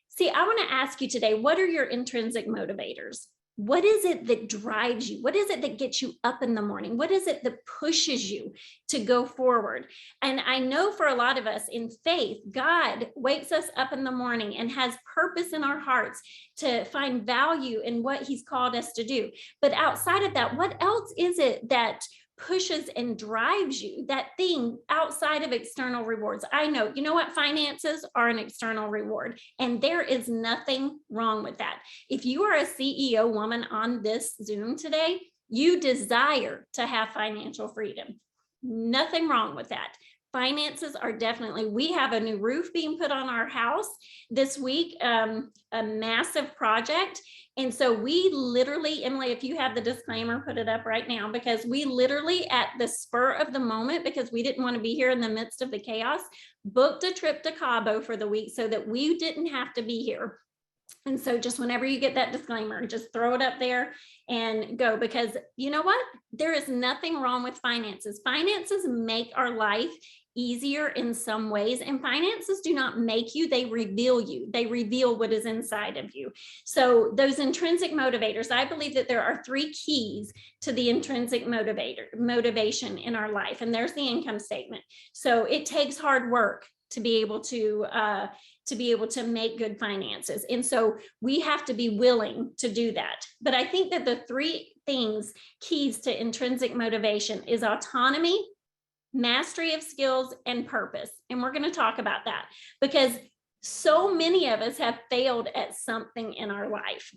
See, I want to ask you today, what are your intrinsic motivators? What is it that drives you? What is it that gets you up in the morning? What is it that pushes you to go forward? And I know for a lot of us in faith, God wakes us up in the morning and has purpose in our hearts to find value in what he's called us to do. But outside of that, what else is it that pushes and drives you, that thing outside of external rewards? I know, you know what? Finances are an external reward, and there is nothing wrong with that. If you are a CEO woman on this Zoom today, you desire to have financial freedom. Nothing wrong with that. Finances are definitely, we have a new roof being put on our house this week, a massive project. And so we literally, Emily, if you have the disclaimer, put it up right now, because we literally at the spur of the moment, because we didn't want to be here in the midst of the chaos, booked a trip to Cabo for the week so that we didn't have to be here. And so just whenever you get that disclaimer, just throw it up there and go, because you know what? There is nothing wrong with finances. Finances make our life easier in some ways, and finances do not make you, they reveal you. They reveal what is inside of you. So those intrinsic motivators, I believe that there are 3 keys to the intrinsic motivation in our life. And there's the income statement. So it takes hard work to be able to make good finances. And so we have to be willing to do that. But I think that the 3 keys to intrinsic motivation is autonomy, mastery of skills, and purpose. And we're going to talk about that because so many of us have failed at something in our life,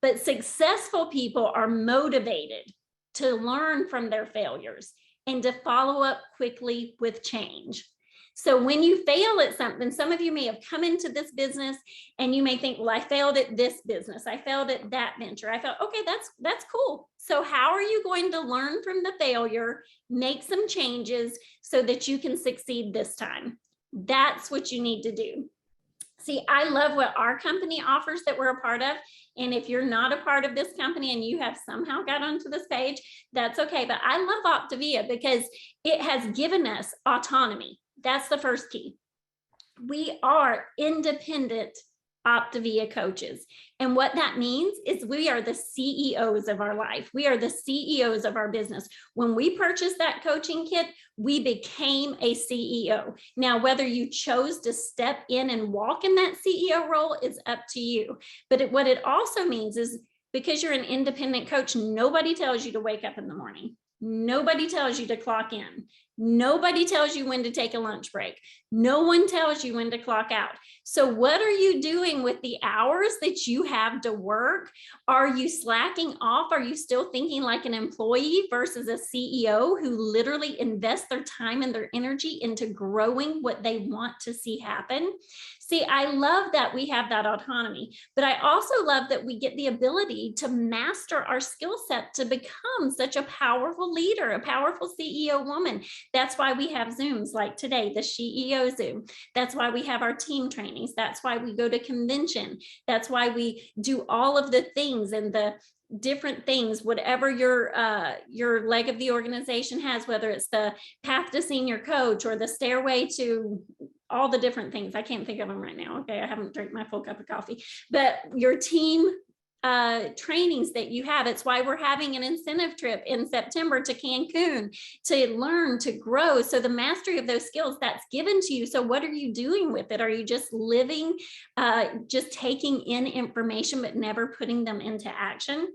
but successful people are motivated to learn from their failures and to follow up quickly with change. So when you fail at something, some of you may have come into this business and you may think, well, I failed at this business. I failed at that venture. I felt, okay, that's cool. So how are you going to learn from the failure, make some changes so that you can succeed this time? That's what you need to do. See, I love what our company offers that we're a part of. And if you're not a part of this company and you have somehow got onto this page, that's okay. But I love Optavia because it has given us autonomy. That's the first key. We are independent Optavia coaches. And what that means is we are the CEOs of our life. We are the CEOs of our business. When we purchased that coaching kit, we became a CEO. Now, whether you chose to step in and walk in that CEO role is up to you. But what it also means is because you're an independent coach, nobody tells you to wake up in the morning. Nobody tells you to clock in. Nobody tells you when to take a lunch break. No one tells you when to clock out. So what are you doing with the hours that you have to work? Are you slacking off? Are you still thinking like an employee versus a CEO who literally invests their time and their energy into growing what they want to see happen? See, I love that we have that autonomy, but I also love that we get the ability to master our skill set to become such a powerful leader, a powerful CEO woman. That's why we have Zooms like today, the CEO Zoom. That's why we have our team trainings. That's why we go to convention. That's why we do all of the things and the different things, whatever your leg of the organization has, whether it's the path to senior coach or the stairway to all the different things. I can't think of them right now. Okay, I haven't drank my full cup of coffee, but your team trainings that you have. It's why we're having an incentive trip in September to Cancun to learn, to grow. So the mastery of those skills that's given to you. So what are you doing with it? Are you just living, just taking in information, but never putting them into action?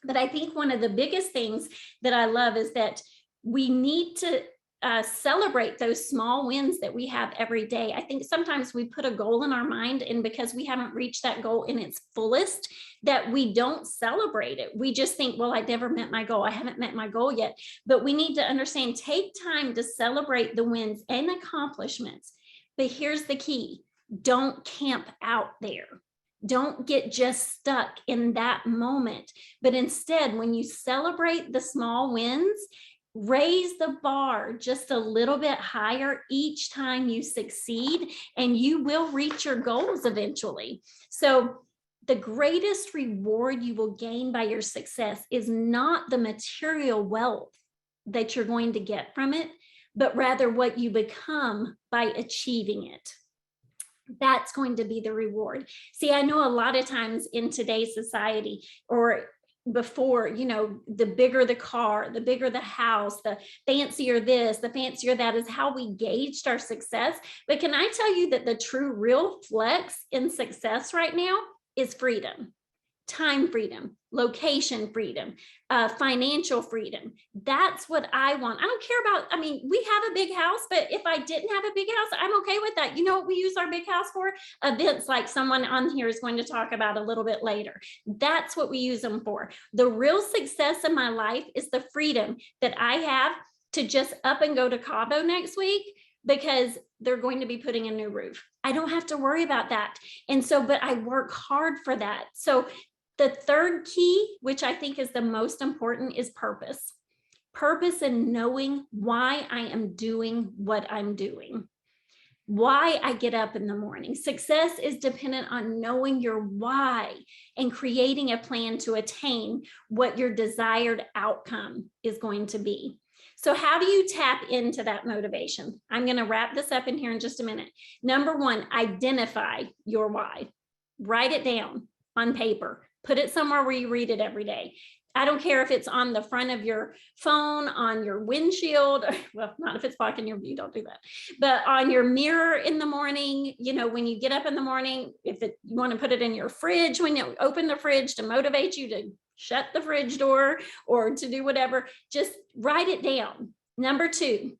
But I think one of the biggest things that I love is that we need to celebrate those small wins that we have every day. I think sometimes we put a goal in our mind, and because we haven't reached that goal in its fullest, that we don't celebrate it. We just think, well, I never met my goal. I haven't met my goal yet. But we need to understand, take time to celebrate the wins and accomplishments. But here's the key. Don't camp out there. Don't get just stuck in that moment. But instead, when you celebrate the small wins, raise the bar just a little bit higher each time you succeed, and you will reach your goals eventually. So the greatest reward you will gain by your success is not the material wealth that you're going to get from it, but rather what you become by achieving it. That's going to be the reward. See, I know a lot of times in today's society, or before, the bigger the car, the bigger the house, the fancier this, the fancier that is how we gauged our success. But can I tell you that the true real flex in success right now is freedom. Time freedom, location freedom, financial freedom. That's what I want. I don't care about, we have a big house, but if I didn't have a big house, I'm okay with that. You know what we use our big house for? Events like someone on here is going to talk about a little bit later. That's what we use them for. The real success in my life is the freedom that I have to just up and go to Cabo next week, because they're going to be putting a new roof. I don't have to worry about that. And so, but I work hard for that. So the third key, which I think is the most important, is purpose. Purpose in knowing why I am doing what I'm doing, why I get up in the morning. Success is dependent on knowing your why and creating a plan to attain what your desired outcome is going to be. So how do you tap into that motivation? I'm going to wrap this up in here in just a minute. Number one, identify your why. Write it down on paper. Put it somewhere where you read it every day. I don't care if it's on the front of your phone, on your windshield, well, not if it's blocking your view, don't do that, but on your mirror in the morning, when you get up in the morning, you want to put it in your fridge, when you open the fridge to motivate you to shut the fridge door or to do whatever, just write it down. Number two,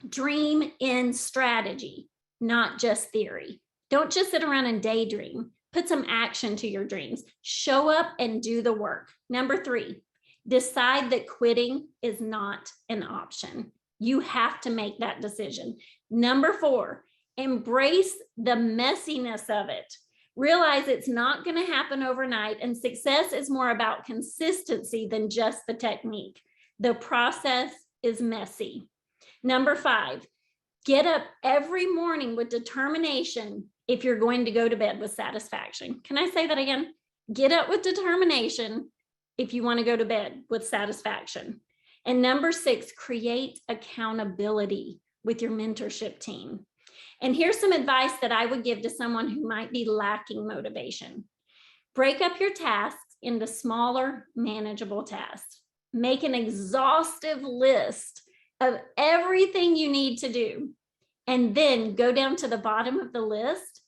dream in strategy, not just theory. Don't just sit around and daydream. Put some action to your dreams. Show up and do the work. Number three, decide that quitting is not an option. You have to make that decision. Number four, embrace the messiness of it. Realize it's not going to happen overnight, and success is more about consistency than just the technique. The process is messy. Number five, get up every morning with determination if you're going to go to bed with satisfaction. Can I say that again? Get up with determination if you want to go to bed with satisfaction. And number six, create accountability with your mentorship team. And here's some advice that I would give to someone who might be lacking motivation. Break up your tasks into smaller, manageable tasks. Make an exhaustive list of everything you need to do. And then go down to the bottom of the list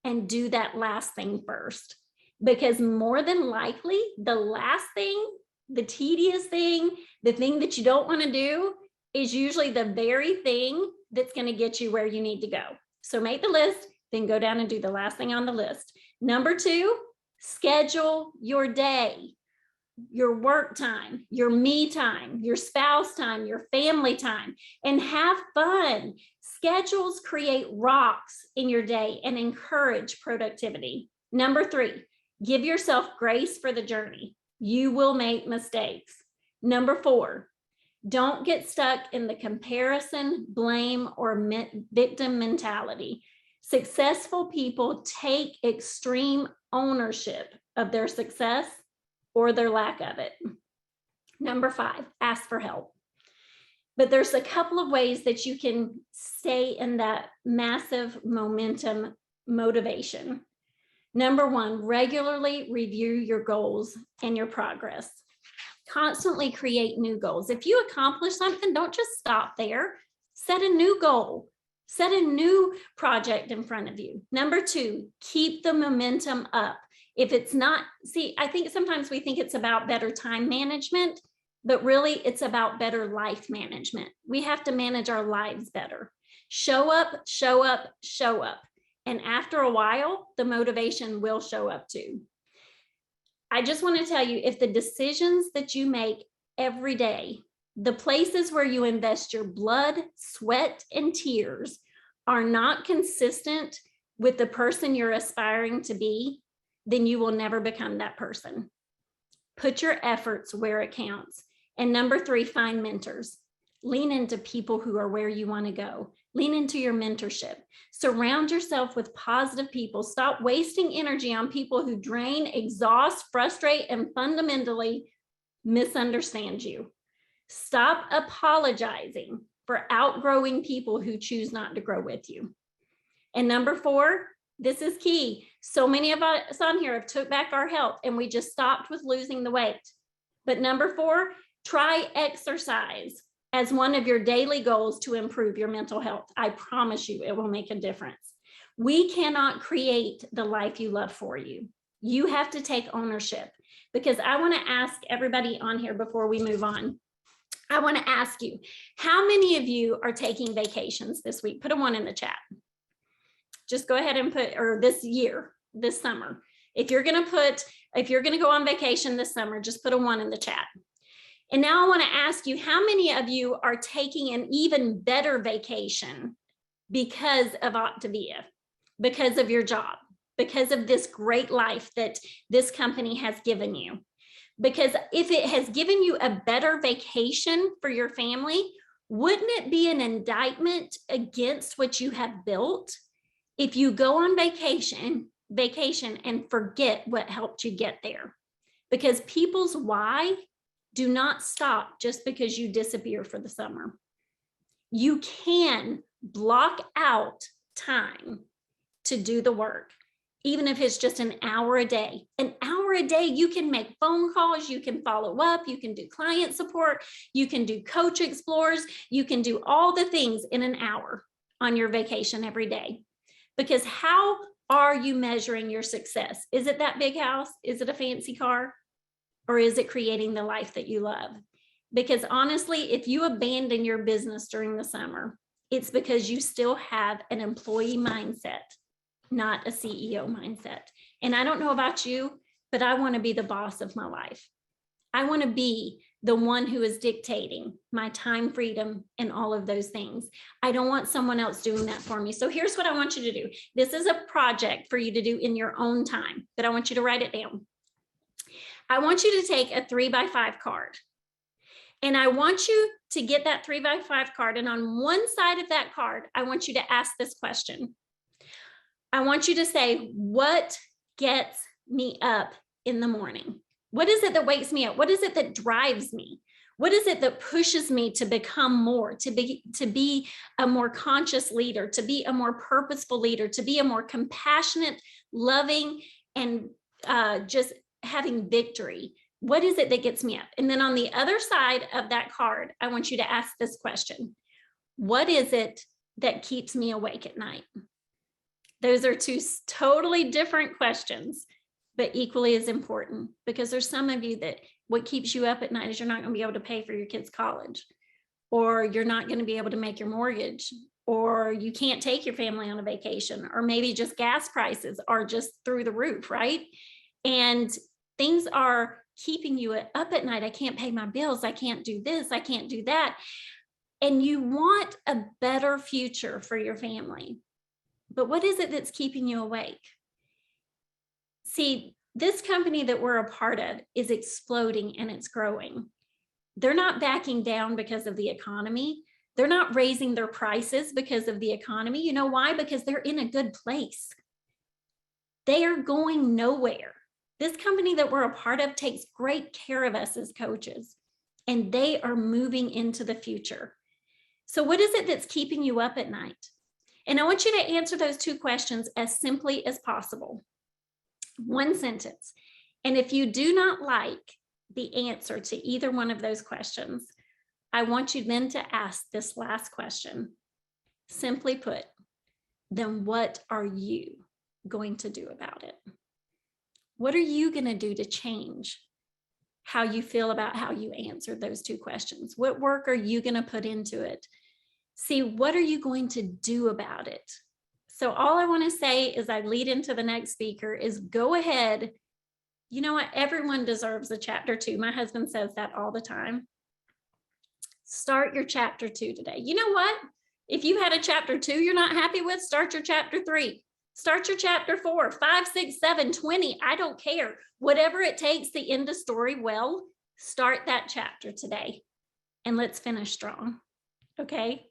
and do that last thing first. Because more than likely, the last thing, the tedious thing, the thing that you don't want to do is usually the very thing that's going to get you where you need to go. So make the list, then go down and do the last thing on the list. Number two, schedule your day, your work time, your me time, your spouse time, your family time, and have fun. Schedules create rocks in your day and encourage productivity. Number three, give yourself grace for the journey. You will make mistakes. Number four, don't get stuck in the comparison, blame, or victim mentality. Successful people take extreme ownership of their success or their lack of it. Number five, ask for help. But there's a couple of ways that you can stay in that massive momentum motivation. Number one, regularly review your goals and your progress. Constantly create new goals. If you accomplish something, don't just stop there. Set a new goal. Set a new project in front of you. Number two, keep the momentum up. If it's not, I think sometimes we think it's about better time management, but really it's about better life management. We have to manage our lives better. Show up, show up, show up. And after a while, the motivation will show up too. I just want to tell you, if the decisions that you make every day, the places where you invest your blood, sweat, and tears are not consistent with the person you're aspiring to be, then you will never become that person. Put your efforts where it counts. And number three, find mentors. Lean into people who are where you want to go. Lean into your mentorship. Surround yourself with positive people. Stop wasting energy on people who drain, exhaust, frustrate, and fundamentally misunderstand you. Stop apologizing for outgrowing people who choose not to grow with you. And number four, This is key. So many of us on here have took back our health and we just stopped with losing the weight. But number 4, try exercise as one of your daily goals to improve your mental health. I promise you it will make a difference. We cannot create the life you love for you. You have to take ownership, because I want to ask everybody on here before we move on. I want to ask you, how many of you are taking vacations this week? Put a 1 in the chat. Just go ahead and put, or this year, this summer. If you're going to go on vacation this summer, just put a 1 in the chat. And now I want to ask you, how many of you are taking an even better vacation because of Optavia, because of your job, because of this great life that this company has given you? Because if it has given you a better vacation for your family, wouldn't it be an indictment against what you have built if you go on vacation and forget what helped you get there? Because people's why do not stop just because you disappear for the summer. You can block out time to do the work, even if it's just an hour a day. An hour a day, you can make phone calls, you can follow up, you can do client support, you can do coach explores, you can do all the things in an hour on your vacation every day. Because how are you measuring your success? Is it that big house? Is it a fancy car? Or is it creating the life that you love? Because honestly, if you abandon your business during the summer, it's because you still have an employee mindset, not a CEO mindset. And I don't know about you, but I want to be the boss of my life. I want to be the one who is dictating my time freedom and all of those things. I don't want someone else doing that for me. So here's what I want you to do. This is a project for you to do in your own time, but I want you to write it down. I want you to take a 3x5 card. And I want you to get that 3x5 card. And on one side of that card, I want you to ask this question. I want you to say, what gets me up in the morning? What is it that wakes me up? What is it that drives me? What is it that pushes me to become more, to be a more conscious leader, to be a more purposeful leader, to be a more compassionate, loving, and just having victory? What is it that gets me up? And then on the other side of that card, I want you to ask this question. What is it that keeps me awake at night? Those are 2 totally different questions, but equally as important, because there's some of you that what keeps you up at night is you're not going to be able to pay for your kids' college, or you're not going to be able to make your mortgage, or you can't take your family on a vacation, or maybe just gas prices are just through the roof, right? And things are keeping you up at night. I can't pay my bills. I can't do this. I can't do that. And you want a better future for your family. But what is it that's keeping you awake? See, this company that we're a part of is exploding and it's growing. They're not backing down because of the economy. They're not raising their prices because of the economy. You know why? Because they're in a good place. They are going nowhere. This company that we're a part of takes great care of us as coaches, and they are moving into the future. So what is it that's keeping you up at night? And I want you to answer those 2 questions as simply as possible. 1 sentence. And if you do not like the answer to either one of those questions, I want you then to ask this last question. Simply put, then what are you going to do about it? What are you going to do to change how you feel about how you answered those 2 questions? What work are you going to put into it? See, what are you going to do about it? So all I want to say as I lead into the next speaker is go ahead. You know what? Everyone deserves a chapter 2. My husband says that all the time. Start your chapter 2 today. You know what? If you had a chapter 2 you're not happy with, start your chapter 3. Start your chapter 4, 5, 6, 7, 20. I don't care. Whatever it takes to end a story well, start that chapter today. And let's finish strong. Okay?